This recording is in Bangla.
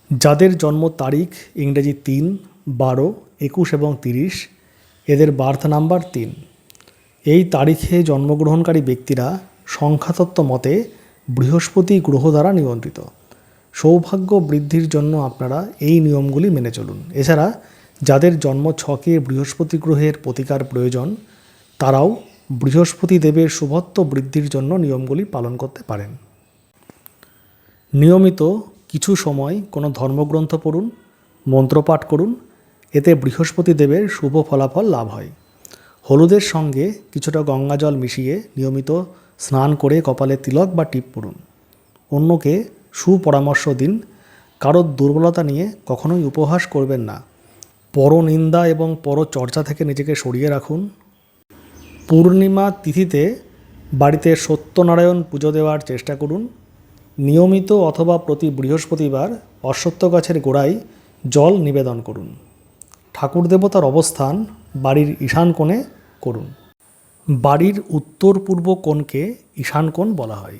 যাদের জন্ম তারিখ ইংরেজি ৩, ১২, ২১ এবং ৩০, এদের বার্থ নাম্বার ৩। এই তারিখে জন্মগ্রহণকারী ব্যক্তিরা সংখ্যাতত্ত্ব মতে বৃহস্পতি গ্রহ দ্বারা নিয়ন্ত্রিত। সৌভাগ্য বৃদ্ধির জন্য আপনারা এই নিয়মগুলি মেনে চলুন। এছাড়া যাদের জন্ম ছকে বৃহস্পতি গ্রহের প্রতিকার প্রয়োজন, তারাও বৃহস্পতি দেবের শুভত্ব বৃদ্ধির জন্য নিয়মগুলি পালন করতে পারেন। নিয়মিত কিছু সময় কোনো ধর্মগ্রন্থ পড়ুন, মন্ত্রপাঠ করুন, এতে বৃহস্পতি দেবের শুভ ফলাফল লাভ হয়। হলুদের সঙ্গে কিছুটা গঙ্গাজল মিশিয়ে নিয়মিত স্নান করে কপালে তিলক বা টিপ পরুন। অন্যকে সুপরামর্শ দিন। কারোর দুর্বলতা নিয়ে কখনোই উপহাস করবেন না। পরনিন্দা এবং পরচর্চা থেকে নিজেকে সরিয়ে রাখুন। পূর্ণিমা তিথিতে বাড়িতে সত্যনারায়ণ পুজো দেওয়ার চেষ্টা করুন। নিয়মিত অথবা প্রতি বৃহস্পতিবার অশ্বত্থ গাছের গোড়ায় জল নিবেদন করুন। ঠাকুর দেবতার অবস্থান বাড়ির ঈশান কোণে করুন। বাড়ির উত্তর পূর্ব কোণকে ঈশান কোণ বলা হয়।